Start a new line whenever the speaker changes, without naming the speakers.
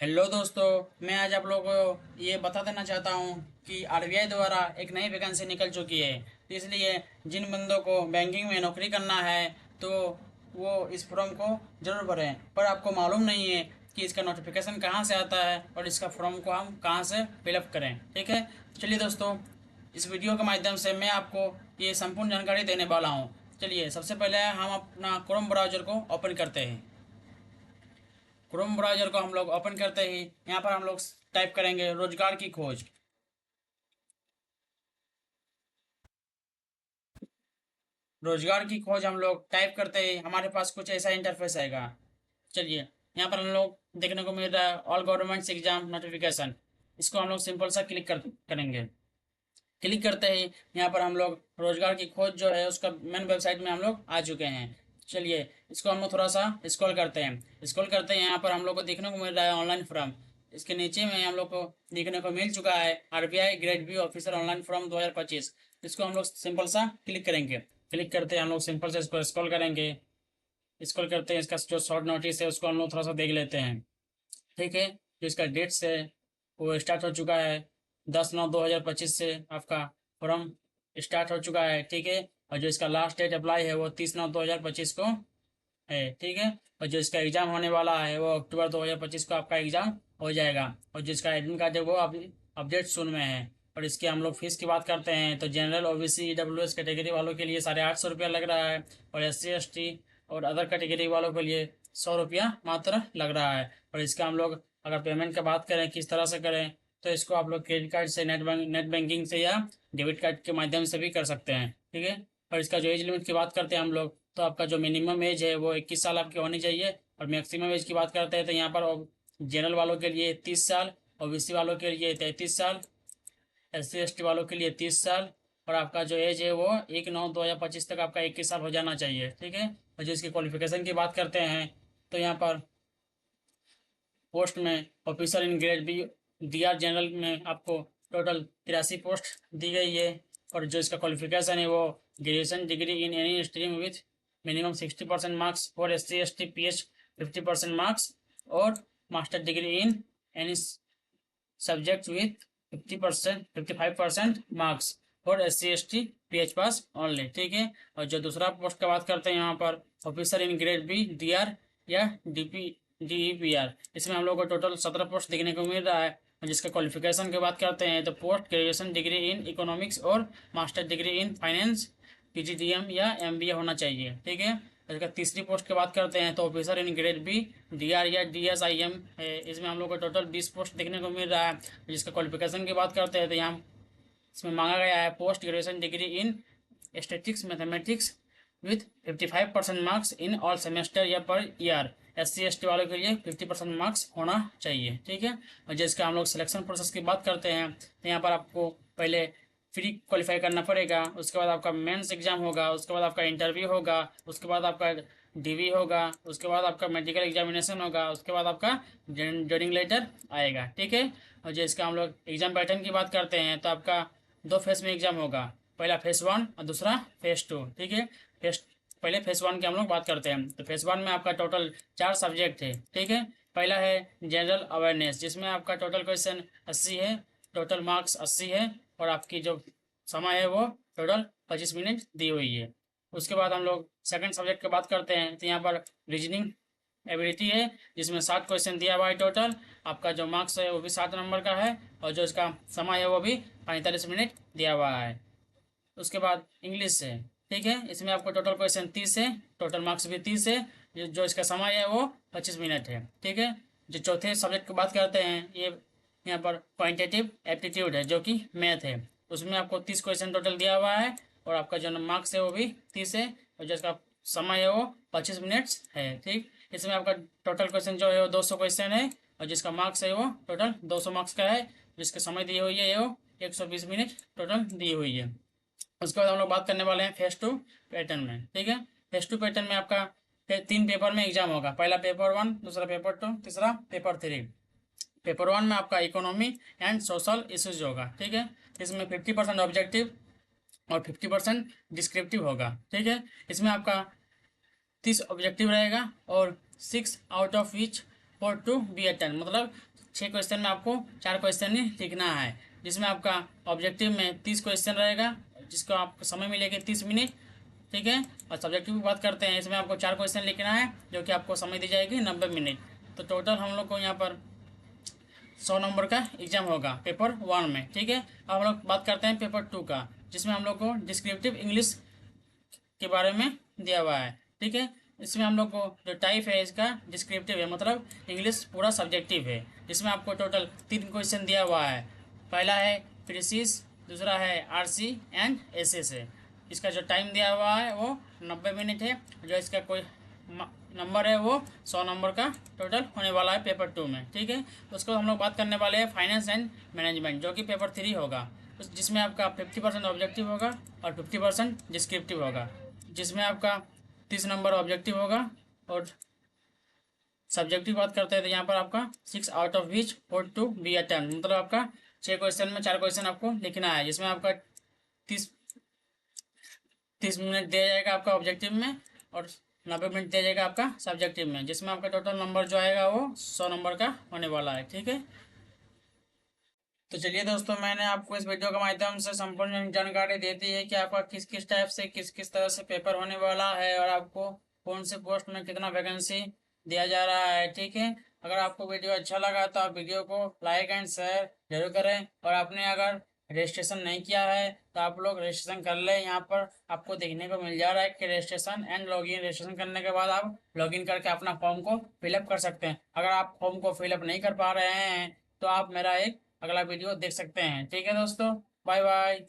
Hello दोस्तों। मैं आज आप लोगों को ये बता देना चाहता हूँ कि आरबीआई द्वारा एक नई वैकेंसी निकल चुकी है। तो इसलिए जिन बंदों को बैंकिंग में नौकरी करना है तो वो इस फॉर्म को जरूर भरें। पर आपको मालूम नहीं है कि इसका नोटिफिकेशन कहाँ से आता है और इसका फॉर्म को हम कहाँ से फिलअप करें। ठीक है, चलिए दोस्तों, इस वीडियो के माध्यम से मैं आपको ये संपूर्ण जानकारी देने वाला हूँ। चलिए, सबसे पहले हम अपना क्रोम ब्राउज़र को ओपन करते हैं। क्रोम ब्राउजर को हम लोग ओपन करते ही यहाँ पर हम लोग टाइप करेंगे रोजगार की खोज। रोजगार की खोज हम लोग टाइप करते ही हमारे पास कुछ ऐसा इंटरफेस आएगा। चलिए, यहाँ पर हम लोग देखने को मिल रहा है ऑल गवर्नमेंट्स एग्जाम नोटिफिकेशन। इसको हम लोग सिंपल सा क्लिक करेंगे। क्लिक करते ही यहाँ पर हम लोग रोजगार की खोज जो है उसका मेन वेबसाइट में हम लोग आ चुके हैं। चलिए, इसको हम लोग थोड़ा सा स्क्रॉल करते हैं। स्क्रॉल करते हैं, यहाँ पर हम लोग को देखने को मिल रहा है ऑनलाइन फॉर्म। इसके नीचे में हम लोग को देखने को मिल चुका है RBI grade B officer online form 2025। इसको हम लोग सिंपल सा क्लिक करेंगे। क्लिक करते हैं हम लोग सिंपल से इसको स्क्रॉल करेंगे। स्क्रॉल करते हैं, इसका जो शॉर्ट नोटिस है उसको हम लोग थोड़ा सा देख लेते हैं। ठीक है, जो इसका डेट्स है वो स्टार्ट हो चुका है 10/9/2025 से आपका फॉर्म स्टार्ट हो चुका है। ठीक है, और जो इसका लास्ट डेट अप्लाई है वो 30/9/2025 को है। ठीक है, और जो इसका एग्ज़ाम होने वाला है वो अक्टूबर 2025 को आपका एग्ज़ाम हो जाएगा। और जिसका एडमिट कार्ड है वो अभी अपडेट सुन में है। और इसके हम लोग फीस की बात करते हैं तो जनरल ओबीसी ईडब्ल्यूएस कैटेगरी वालों के लिए 850 रुपया लग रहा है। और एससी एसटी और अदर कैटेगरी वालों के लिए 100 रुपया मात्र लग रहा है। और इसका हम लोग अगर पेमेंट की बात करें किस तरह से करें, तो इसको आप लोग क्रेडिट कार्ड से नेट बैंकिंग से या डेबिट कार्ड के माध्यम से भी कर सकते हैं। ठीक है, और इसका जो एज लिमिट की बात करते हैं हम लोग, तो आपका जो मिनिमम एज है वो 21 साल आपकी होनी चाहिए। और मैक्सिमम एज की बात करते हैं तो यहाँ पर जनरल वालों के लिए 30 साल, ओबीसी वालों के लिए 33 साल, एससी एसटी वालों के लिए 30 साल। और आपका जो एज है वो 1/9/2025 तक आपका 21 साल हो जाना चाहिए। ठीक है, और जो इसकी क्वालिफिकेशन की बात करते हैं तो यहाँ पर पोस्ट में officer in grade B DR general में आपको टोटल 83 पोस्ट दी गई है। और जो इसका क्वालिफिकेशन है वो graduation degree in any stream with minimum 60% marks for SC ST PH 50% marks, और master degree in any subject with 55% marks for SC ST PH pass only. ठीक है, और जो दूसरा पोस्ट का बात करते हैं यहाँ पर officer in grade B DR या DEPR, इसमें हम लोग को टोटल 17 पोस्ट देखने को मिल रहा है। और जिसका क्वालिफिकेशन की बात करते हैं तो post graduation degree in economics और master degree in finance PGDM या MBA होना चाहिए। ठीक है, इसका तीसरी पोस्ट की बात करते हैं तो officer in grade B DR या DSIM है। इसमें हम लोग को टोटल 20 पोस्ट देखने को मिल रहा है। जिसका क्वालिफिकेशन की बात करते हैं तो यहाँ इसमें मांगा गया है post graduation degree in statistics mathematics with 55% marks in all semester या पर ईयर। SC ST वालों के लिए 50% मार्क्स होना चाहिए। ठीक है, और जिसका हम लोग सिलेक्शन प्रोसेस की बात करते हैं तो यहाँ पर आपको पहले फ्री क्वालिफाई करना पड़ेगा। उसके बाद आपका मेंस एग्जाम होगा, उसके बाद आपका इंटरव्यू होगा, उसके बाद आपका DV होगा, उसके बाद आपका मेडिकल एग्जामिनेशन होगा, उसके बाद आपका ज्वाइनिंग लेटर आएगा। ठीक है, और जिसका हम लोग एग्जाम पैटर्न की बात करते हैं तो आपका 2 फेज में एग्जाम होगा। पहला फेज 1 और दूसरा फेज 2। ठीक है, फेज पहले फेज 1 की हम लोग बात करते हैं तो फेज 1 में आपका टोटल 4 सब्जेक्ट है। ठीक है, पहला है जनरल अवेयरनेस, जिसमें आपका टोटल क्वेश्चन 80 है, टोटल मार्क्स 80 है, और आपकी जो समय है वो टोटल 25 मिनट दी हुई है। उसके बाद हम लोग सेकंड सब्जेक्ट की बात करते हैं तो यहाँ पर रीजनिंग एबिलिटी है, जिसमें 7 क्वेश्चन दिया हुआ है टोटल। आपका जो मार्क्स है वो भी 7 नंबर का है, और जो इसका समय है वो भी 45 मिनट दिया हुआ है। उसके बाद इंग्लिश है। ठीक है, इसमें आपको टोटल क्वेश्चन 30 है, टोटल मार्क्स भी 30 है, जो इसका समय है वो 25 मिनट है। ठीक है, जो चौथे सब्जेक्ट की बात करते हैं ये यहाँ पर क्वांटिटेटिव एप्टीट्यूड है, जो कि मैथ है। उसमें आपको 30 क्वेश्चन टोटल दिया हुआ है, और आपका जो मार्क्स है वो भी 30 है, और जो इसका समय है वो 25 मिनट्स है। ठीक, इसमें आपका टोटल क्वेश्चन जो है वो 200 क्वेश्चन है, और जिसका मार्क्स है वो टोटल 200 मार्क्स का है। जिसकी समय दी हुई है वो 120 मिनट टोटल दी हुई है। उसके बाद हम लोग बात करने वाले हैं फेज 2 पैटर्न में। ठीक है, फेज 2 पैटर्न में आपका 3 पेपर में एग्जाम होगा। पहला पेपर 1, दूसरा पेपर 2, तीसरा पेपर 3। पेपर 1 में आपका इकोनॉमी एंड सोशल इश्यूज होगा। ठीक है, इसमें 50% ऑब्जेक्टिव और 50% डिस्क्रिप्टिव होगा। ठीक है, इसमें आपका 30 ऑब्जेक्टिव रहेगा और 6 out of which 4 to be attend, मतलब 6 क्वेश्चन में आपको 4 क्वेश्चन ही लिखना है, जिसमें आपका ऑब्जेक्टिव में 30 क्वेश्चन रहेगा, जिसको आपको समय मिलेगा 30 मिनट, ठीक है। और सब्जेक्टिव की बात करते हैं, इसमें आपको 4 क्वेश्चन लिखना है, जो कि आपको समय दी जाएगी 90 मिनट। तो टोटल हम लोग को यहाँ पर 100 नंबर का एग्जाम होगा पेपर 1 में, ठीक है। अब हम लोग बात करते हैं पेपर 2 का, जिसमें हम लोग को डिस्क्रिप्टिव इंग्लिश के बारे में दिया हुआ है, ठीक है। इसमें हम लोग को जो टाइप है इसका डिस्क्रिप्टिव है, मतलब इंग्लिश पूरा सब्जेक्टिव है, जिसमें आपको टोटल 3 क्वेश्चन दिया हुआ है। पहला है प्रीसिस, दूसरा है आरसी एंड एसएस है। इसका जो टाइम दिया हुआ है वो 90 मिनट है। जो इसका कोई नंबर है वो 100 नंबर का टोटल होने वाला है पेपर 2 में, ठीक है। तो उसको हम लोग बात करने वाले हैं फाइनेंस एंड मैनेजमेंट, जो कि पेपर 3 होगा, जिसमें आपका 50% ऑब्जेक्टिव होगा और 50% डिस्क्रिप्टिव होगा, जिसमें आपका 30 नंबर ऑब्जेक्टिव होगा। और सब्जेक्टिव बात करते हैं तो यहाँ पर आपका 6 out of which 4 to be attempt, मतलब आपका 6 क्वेश्चन में 4 क्वेश्चन आपको लिखना है, जिसमें आपका 30 30 मिनट दिया जाएगा आपका ऑब्जेक्टिव में और 90 मिनट दिया जाएगा आपका सब्जेक्टिव में, जिसमें आपका टोटल नंबर जो आएगा वो 100 नंबर का होने वाला है, ठीक है। तो चलिए दोस्तों, मैंने आपको इस वीडियो के माध्यम से संपूर्ण जानकारी दे दी है कि आपका किस किस टाइप से किस किस तरह से पेपर होने वाला है और आपको कौन से पोस्ट में कितना वैकेंसी दिया जा रहा है, ठीक है। अगर आपको वीडियो अच्छा लगा तो आप वीडियो को लाइक एंड शेयर जरूर करें, और आपने अगर रजिस्ट्रेशन नहीं किया है तो आप लोग रजिस्ट्रेशन कर लें। यहाँ पर आपको देखने को मिल जा रहा है कि रजिस्ट्रेशन एंड लॉगिन, रजिस्ट्रेशन करने के बाद आप लॉगिन करके अपना फॉर्म को फिलअप कर सकते हैं। अगर आप फॉर्म को फिलअप नहीं कर पा रहे हैं तो आप मेरा एक अगला वीडियो देख सकते हैं, ठीक है दोस्तों। Bye bye.